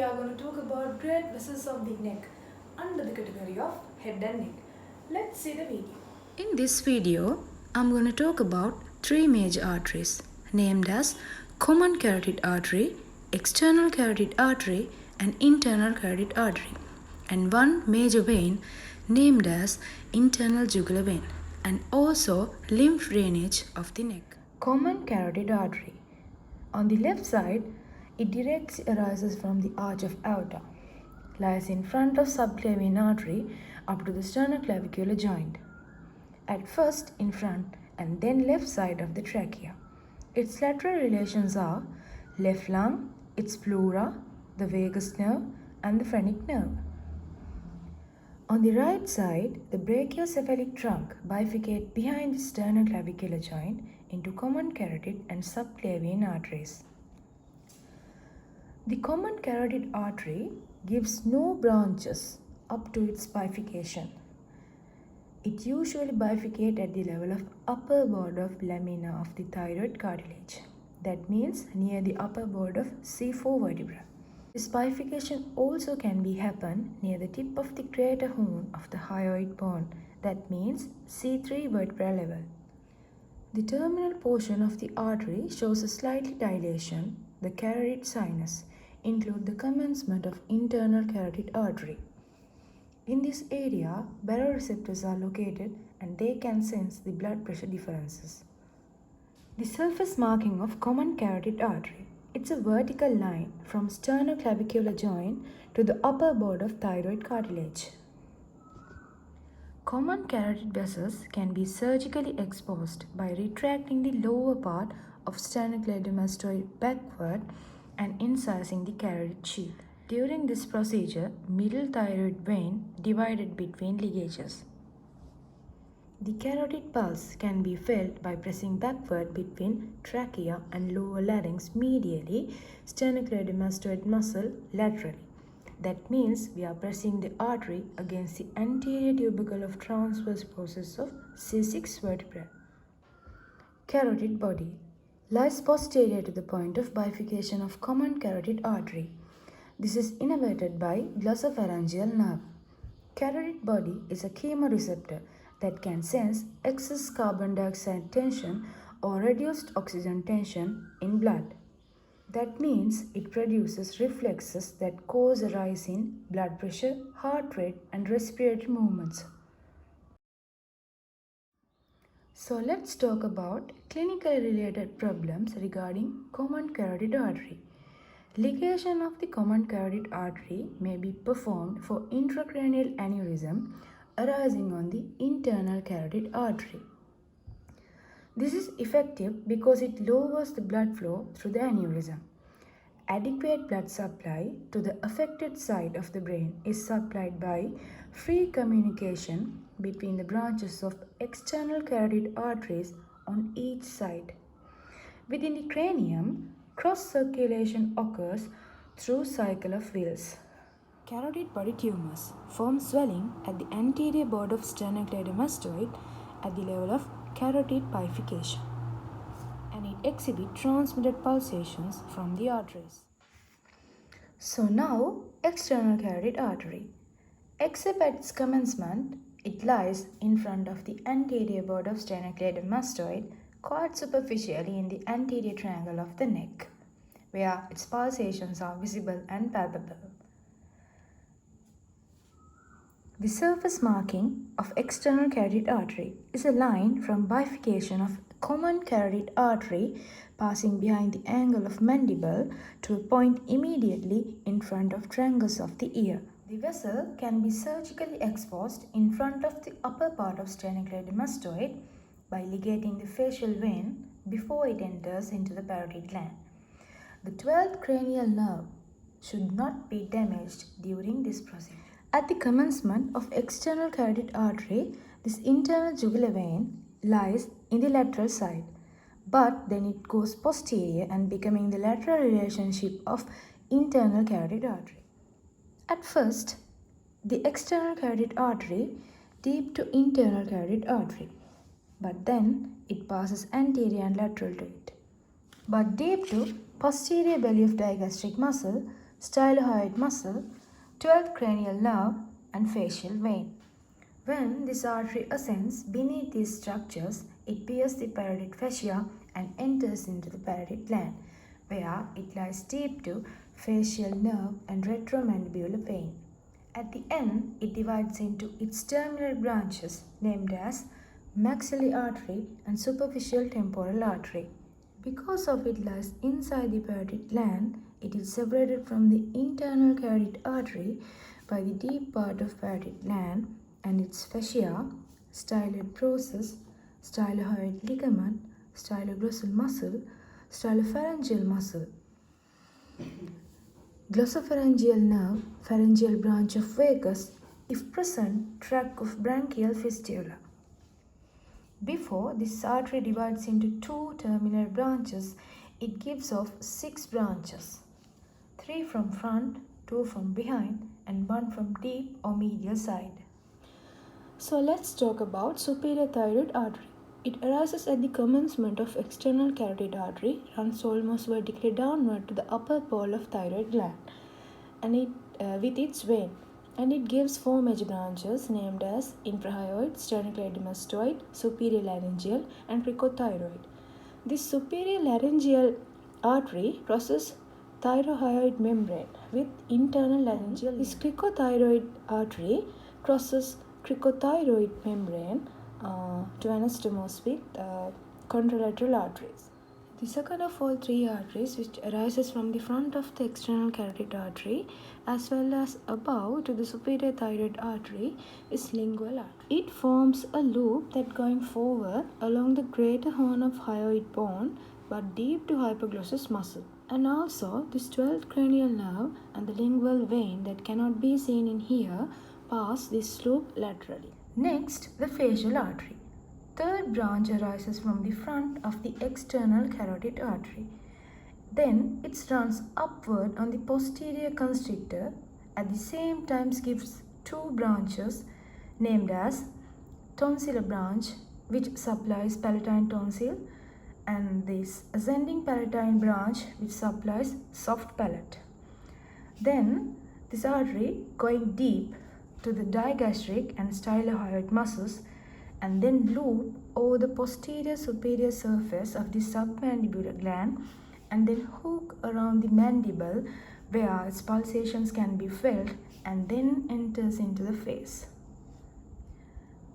we are going to talk about blood vessels of the neck under the category of head and neck. Let's see the video. In this video, I'm going to talk about three major arteries named as common carotid artery, external carotid artery and internal carotid artery, and one major vein named as internal jugular vein, and also lymph drainage of the neck. Common carotid artery. On the left side, it directly arises from the arch of aorta, lies in front of subclavian artery up to the sternoclavicular joint. At first in front and then left side of the trachea. Its lateral relations are left lung, its pleura, the vagus nerve and the phrenic nerve. On the right side, the brachiocephalic trunk bifurcates behind the sternoclavicular joint into common carotid and subclavian arteries. The common carotid artery gives no branches up to its bifurcation. It usually bifurcates at the level of upper border of lamina of the thyroid cartilage. That means near the upper border of C4 vertebra. This bifurcation also can be happen near the tip of the greater horn of the hyoid bone. That means C3 vertebra level. The terminal portion of the artery shows a slight dilation. The carotid sinus include the commencement of internal carotid artery. In this area, baroreceptors are located and they can sense the blood pressure differences. The surface marking of common carotid artery. It's a vertical line from sternoclavicular joint to the upper border of thyroid cartilage. Common carotid vessels can be surgically exposed by retracting the lower part of sternocleidomastoid backward and incising the carotid sheath. During this procedure, middle thyroid vein divided between ligatures. The carotid pulse can be felt by pressing backward between trachea and lower larynx medially, sternocleidomastoid muscle laterally. That means we are pressing the artery against the anterior tubercle of transverse process of C6 vertebra. Carotid body lies posterior to the point of bifurcation of common carotid artery. This is innervated by glossopharyngeal nerve. Carotid body is a chemoreceptor that can sense excess carbon dioxide tension or reduced oxygen tension in blood. That means it produces reflexes that cause a rise in blood pressure, heart rate and respiratory movements. So let's talk about clinically related problems regarding common carotid artery. Ligation of the common carotid artery may be performed for intracranial aneurysm arising on the internal carotid artery. This is effective because it lowers the blood flow through the aneurysm. Adequate blood supply to the affected side of the brain is supplied by free communication between the branches of external carotid arteries on each side. Within the cranium, cross circulation occurs through cycle of Wills. Carotid body tumors form swelling at the anterior border of sternocleidomastoid at the level of carotid bifurcation, and it exhibits transmitted pulsations from the arteries. So now, external carotid artery. Except at its commencement, it lies in front of the anterior border of sternocleidomastoid, quite superficially in the anterior triangle of the neck, where its pulsations are visible and palpable. The surface marking of external carotid artery is a line from bifurcation of common carotid artery passing behind the angle of mandible to a point immediately in front of tragus of the ear. The vessel can be surgically exposed in front of the upper part of sternocleidomastoid by ligating the facial vein before it enters into the parotid gland. The 12th cranial nerve should not be damaged during this procedure. At the commencement of external carotid artery, this internal jugular vein lies in the lateral side, but then it goes posterior and becoming the lateral relationship of internal carotid artery. At first, the external carotid artery deep to internal carotid artery, but then it passes anterior and lateral to it. But deep to posterior belly of digastric muscle stylohyoid muscle, 12th cranial nerve, and facial vein. When this artery ascends beneath these structures, it pierces the parotid fascia and enters into the parotid gland, where it lies deep to facial nerve and retromandibular vein. At the end, it divides into its terminal branches named as maxillary artery and superficial temporal artery. Because of it lies inside the parotid gland, it is separated from the internal carotid artery by the deep part of parotid gland and its fascia, styloid process, stylohyoid ligament, styloglossal muscle, stylopharyngeal muscle, glossopharyngeal nerve, pharyngeal branch of vagus, if present, tract of branchial fistula. Before this artery divides into two terminal branches, it gives off 6 branches, 3 from front, 2 from behind, and 1 from deep or medial side. So let's talk about superior thyroid artery. It arises at the commencement of external carotid artery, runs almost vertically downward to the upper pole of thyroid gland, and with its vein. And it gives 4 major branches named as infrahyoid, sternocleidomastoid, superior laryngeal, and cricothyroid. This superior laryngeal artery crosses thyrohyoid membrane with internal laryngeal. This cricothyroid artery crosses cricothyroid membrane to anastomose with contralateral arteries. The second of all 3 arteries, which arises from the front of the external carotid artery as well as above to the superior thyroid artery, is lingual artery. It forms a loop that going forward along the greater horn of hyoid bone but deep to hypoglossus muscle. And also this 12th cranial nerve and the lingual vein that cannot be seen in here pass this loop laterally. Next, the facial artery. Third branch arises from the front of the external carotid artery. Then it runs upward on the posterior constrictor. At the same time gives 2 branches named as tonsillar branch, which supplies palatine tonsil, and this ascending palatine branch which supplies soft palate. Then this artery going deep to the digastric and stylohyoid muscles and then loop over the posterior superior surface of the submandibular gland and then hook around the mandible where its pulsations can be felt and then enters into the face.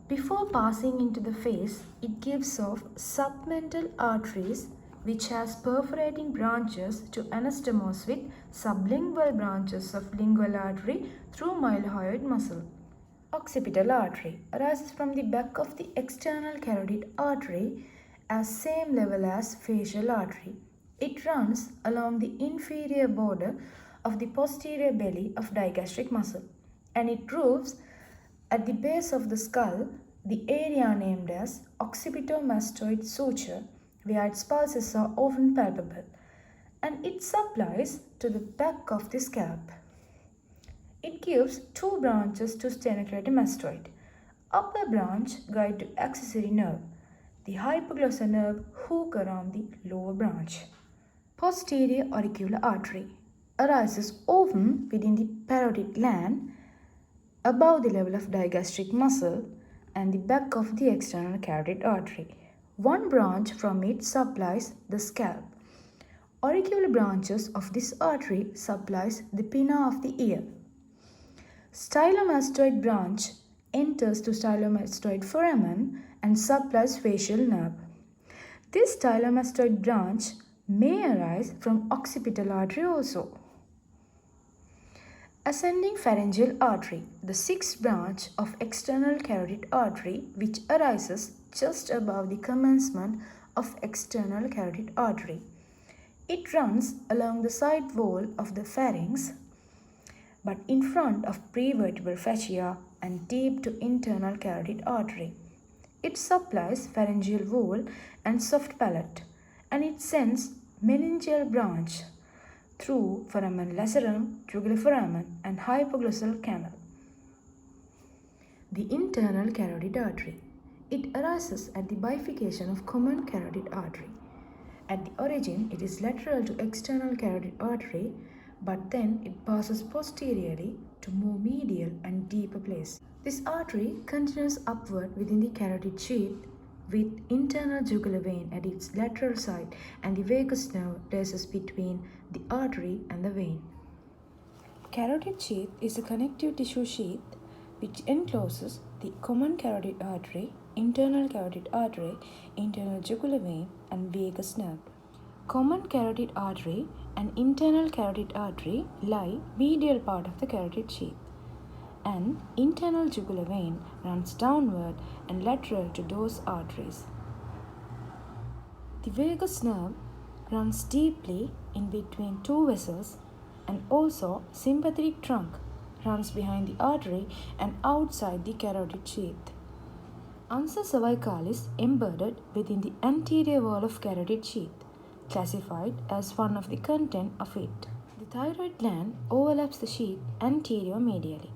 Before passing into the face, it gives off submental arteries which has perforating branches to anastomose with sublingual branches of lingual artery through mylohyoid muscle. Occipital artery arises from the back of the external carotid artery as same level as facial artery. It runs along the inferior border of the posterior belly of digastric muscle and it grooves at the base of the skull the area named as occipitomastoid suture where its pulses are often palpable and it supplies to the back of the scalp. It gives 2 branches to sternocleidomastoid. Upper branch guide to accessory nerve. The hypoglossal nerve hook around the lower branch. Posterior auricular artery arises often within the parotid gland above the level of digastric muscle and the back of the external carotid artery. 1 branch from it supplies the scalp. Auricular branches of this artery supplies the pinna of the ear. Stylomastoid branch enters to stylomastoid foramen and supplies facial nerve. This stylomastoid branch may arise from occipital artery also. Ascending pharyngeal artery, the 6th branch of external carotid artery which arises just above the commencement of external carotid artery. It runs along the side wall of the pharynx but in front of prevertebral fascia and deep to internal carotid artery. It supplies pharyngeal wall and soft palate and it sends meningeal branch through foramen lacerum, jugular foramen and hypoglossal canal. The internal carotid artery. It arises at the bifurcation of common carotid artery. At the origin, it is lateral to external carotid artery but then it passes posteriorly to more medial and deeper place. This artery continues upward within the carotid sheath with internal jugular vein at its lateral side and the vagus nerve places between the artery and the vein. Carotid sheath is a connective tissue sheath which encloses the common carotid artery, internal jugular vein, and vagus nerve. Common carotid artery and internal carotid artery lie medial part of the carotid sheath, and internal jugular vein runs downward and lateral to those arteries. The vagus nerve runs deeply in between two vessels, and also sympathetic trunk runs behind the artery and outside the carotid sheath. Ansa cervicalis embedded within the anterior wall of carotid sheath, classified as one of the content of it. The thyroid gland overlaps the sheath anterior-medially.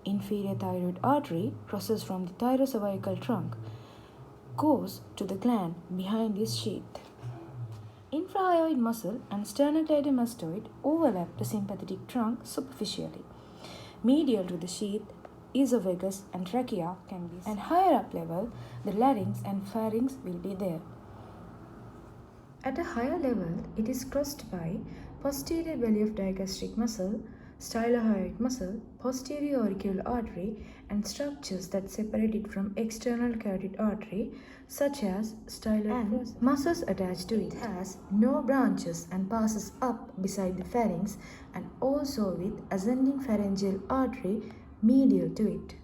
Inferior thyroid artery crosses from the thyrocervical trunk, goes to the gland behind this sheath. Infrahyoid muscle and sternocleidomastoid overlap the sympathetic trunk superficially. Medial to the sheath, esophagus and trachea can be, and higher up level, the larynx and pharynx will be there. At a higher level, it is crossed by posterior belly of digastric muscle, stylohyoid muscle, posterior auricular artery, and structures that separate it from external carotid artery, such as styloid process. Muscles attached to it. It has no branches and passes up beside the pharynx and also with ascending pharyngeal artery medial to it.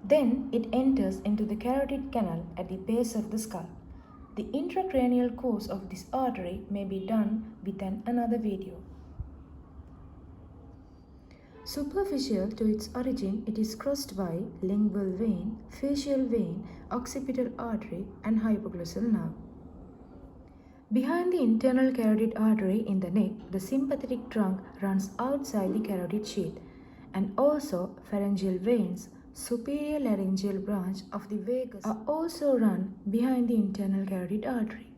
Then it enters into the carotid canal at the base of the skull. The intracranial course of this artery may be done with another video. Superficial to its origin, it is crossed by lingual vein, facial vein, occipital artery, and hypoglossal nerve. Behind the internal carotid artery in the neck, the sympathetic trunk runs outside the carotid sheath, and also pharyngeal veins, superior laryngeal branch of the vagus, are also run behind the internal carotid artery.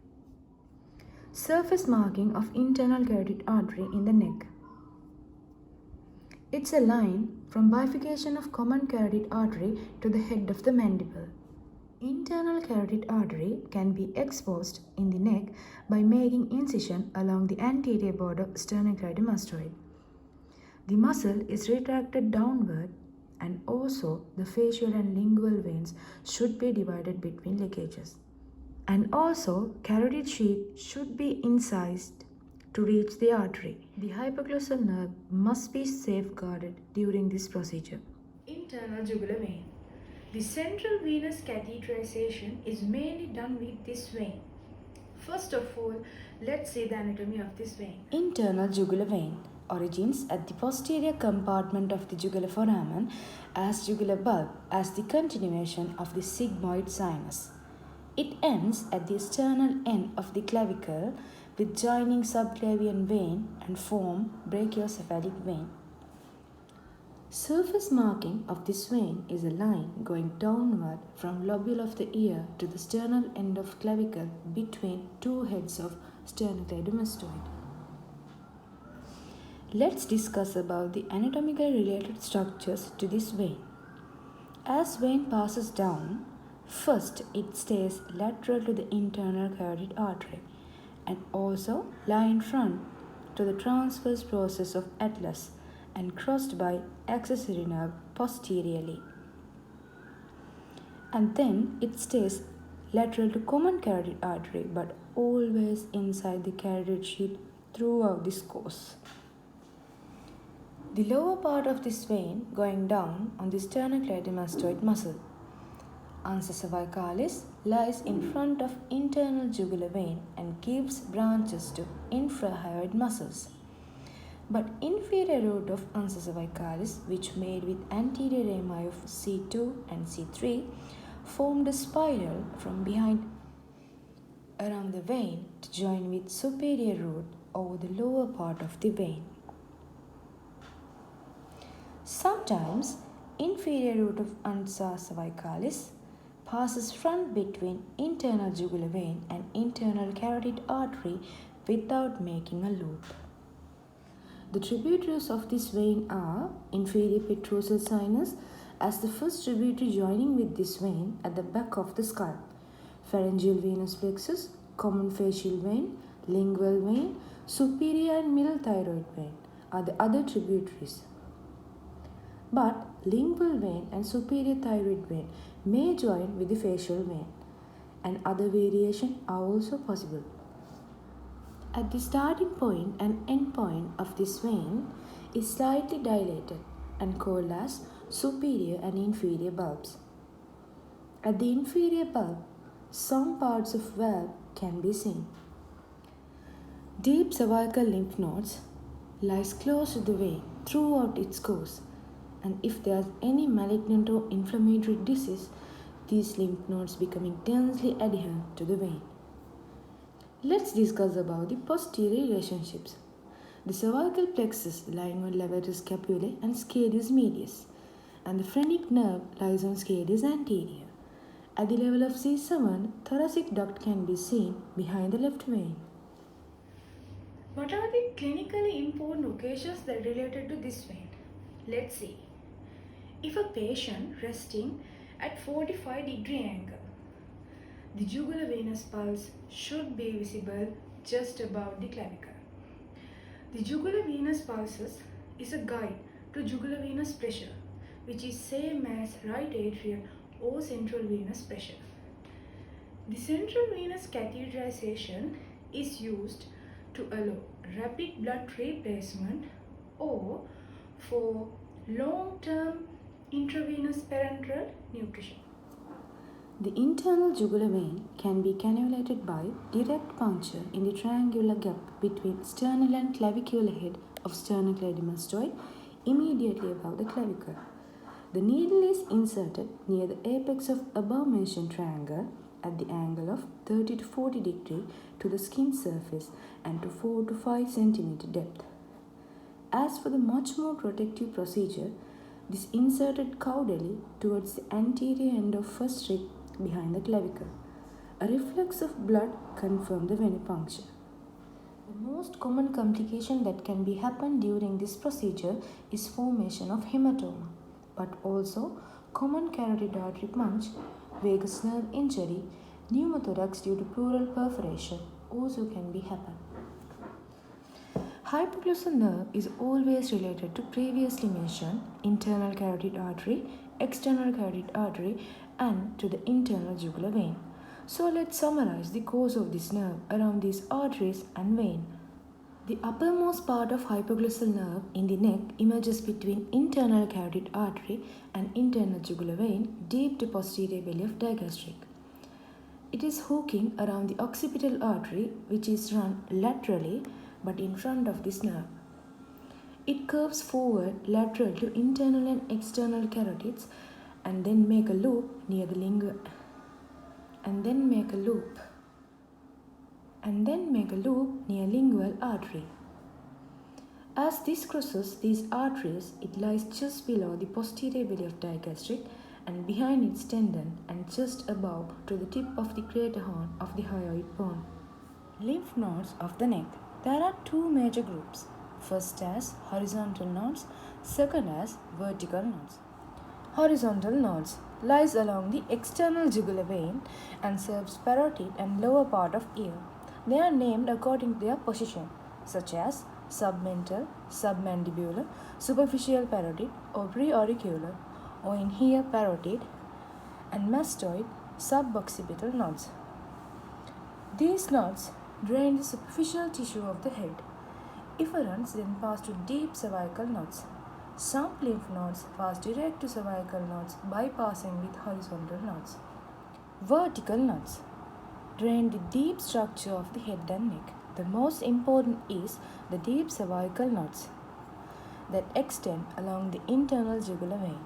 Surface marking of internal carotid artery in the neck. It's a line from bifurcation of common carotid artery to the head of the mandible. Internal carotid artery can be exposed in the neck by making incision along the anterior border of sternocleidomastoid. The muscle is retracted downward, and also the facial and lingual veins should be divided between ligages. And also carotid sheath should be incised to reach the artery. The hypoglossal nerve must be safeguarded during this procedure. Internal jugular vein. The central venous catheterization is mainly done with this vein. First of all, let's see the anatomy of this vein. Internal jugular vein origins at the posterior compartment of the jugular foramen as jugular bulb as the continuation of the sigmoid sinus. It ends at the sternal end of the clavicle with joining subclavian vein and form brachiocephalic vein. Surface marking of this vein is a line going downward from lobule of the ear to the sternal end of clavicle between two heads of sternocleidomastoid. Let's discuss about the anatomically related structures to this vein. As vein passes down, first it stays lateral to the internal carotid artery and also lie in front to the transverse process of atlas and crossed by accessory nerve posteriorly. And then it stays lateral to common carotid artery but always inside the carotid sheath throughout this course. The lower part of this vein going down on the sternocleidomastoid muscle. Ansa cervicalis lies in front of internal jugular vein and gives branches to infrahyoid muscles. But inferior root of ansa cervicalis, which made with anterior rami of C2 and C3, formed a spiral from behind around the vein to join with superior root over the lower part of the vein. Sometimes inferior root of ansa cervicalis passes front between internal jugular vein and internal carotid artery without making a loop. The tributaries of this vein are inferior petrosal sinus as the first tributary joining with this vein at the back of the skull. Pharyngeal venous plexus, common facial vein, lingual vein, superior and middle thyroid vein are the other tributaries. But lingual vein and superior thyroid vein may join with the facial vein, and other variations are also possible. At the starting point and end point of this vein is slightly dilated and called as superior and inferior bulbs. At the inferior bulb, some parts of valve can be seen. Deep cervical lymph nodes lies close to the vein throughout its course, and if there is any malignant or inflammatory disease, these lymph nodes become intensely adherent to the vein. Let's discuss about the posterior relationships. The cervical plexus lying on levator scapulae and scapes medius, and the phrenic nerve lies on scapes anterior. At the level of C7, thoracic duct can be seen behind the left vein. What are the clinically important occasions that are related to this vein? Let's see. If a patient resting at 45-degree angle, the jugular venous pulse should be visible just above the clavicle. The jugular venous pulses is a guide to jugular venous pressure, which is same as right atrial or central venous pressure. The central venous catheterization is used to allow rapid blood replacement or for long-term intravenous parenteral nutrition. The internal jugular vein can be cannulated by direct puncture in the triangular gap between sternal and clavicular head of sternocleidomastoid immediately above the clavicle. The needle is inserted near the apex of above mentioned triangle at the angle of 30 to 40 degree to the skin surface and to 4 to 5 cm depth. As for the much more protective procedure, this inserted caudally towards the anterior end of first rib behind the clavicle. A reflux of blood confirms the venipuncture. The most common complication that can be happen during this procedure is formation of hematoma, but also common carotid artery punch, vagus nerve injury, pneumothorax due to pleural perforation also can be happen. Hypoglossal nerve is always related to previously mentioned internal carotid artery, external carotid artery, and to the internal jugular vein. So let's summarize the course of this nerve around these arteries and vein. The uppermost part of hypoglossal nerve in the neck emerges between internal carotid artery and internal jugular vein deep to posterior belly of digastric. It is hooking around the occipital artery, which is run laterally but in front of this nerve. It curves forward lateral to internal and external carotids and then make a loop near the lingual artery. As this crosses these arteries, it lies just below the posterior belly of digastric and behind its tendon and just above to the tip of the crater horn of the hyoid bone. Lymph nodes of the neck. There are two major groups. First as horizontal nodes, second as vertical nodes. Horizontal nodes lies along the external jugular vein and serves parotid and lower part of ear. They are named according to their position, such as submental, submandibular, superficial parotid or preauricular, or in here parotid, and mastoid, suboccipital nodes. These nodes drain the superficial tissue of the head. Efferents then pass to deep cervical nodes. Some lymph nodes pass direct to cervical nodes bypassing with horizontal nodes. Vertical nodes drain the deep structure of the head and neck. The most important is the deep cervical nodes that extend along the internal jugular vein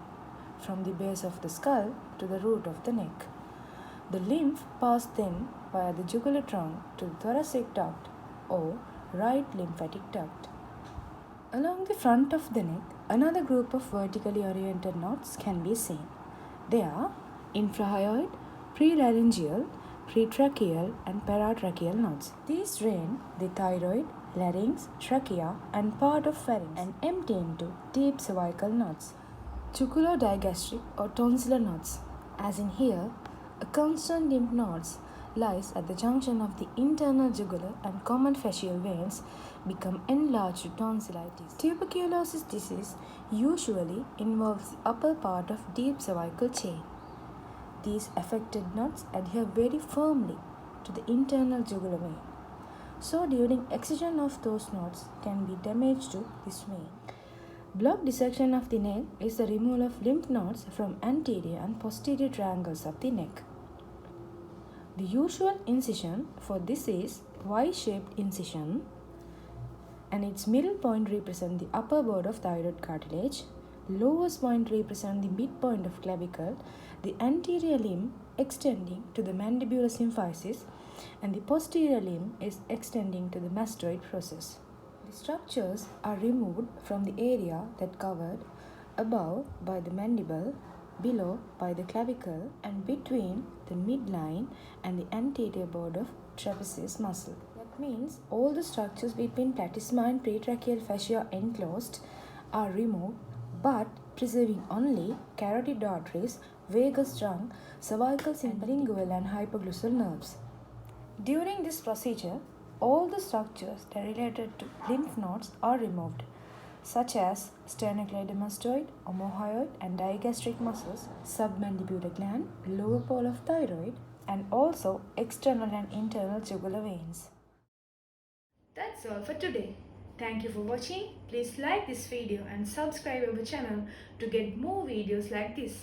from the base of the skull to the root of the neck. The lymph passes then via the jugular trunk to the thoracic duct or right lymphatic duct. Along the front of the neck, another group of vertically oriented nodes can be seen. They are infrahyoid, prelaryngeal, pretracheal, and paratracheal nodes. These drain the thyroid, larynx, trachea, and part of pharynx, and empty into deep cervical nodes. Jugulodigastric or tonsillar nodes. As in here, a constant lymph nodes lies at the junction of the internal jugular and common facial veins become enlarged to tonsillitis. Tuberculosis disease usually involves the upper part of deep cervical chain. These affected nodes adhere very firmly to the internal jugular vein. So during excision of those nodes can be damage to this vein. Block dissection of the neck is the removal of lymph nodes from anterior and posterior triangles of the neck. The usual incision for this is Y-shaped incision, and its middle point represents the upper border of thyroid cartilage, lowest point represents the midpoint of clavicle, the anterior limb extending to the mandibular symphysis, and the posterior limb is extending to the mastoid process. The structures are removed from the area that covered above by the mandible, below by the clavicle, and between the midline and the anterior border of trapezius muscle. That means all the structures between platysma and pretracheal fascia enclosed are removed, but preserving only carotid arteries, vagus trunk, cervical lingual and hypoglossal nerves. During this procedure, all the structures that are related to lymph nodes are removed, such as sternocleidomastoid, omohyoid, and digastric muscles, submandibular gland, lower pole of thyroid, and also external and internal jugular veins. That's all for today. Thank you for watching. Please like this video and subscribe our channel to get more videos like this.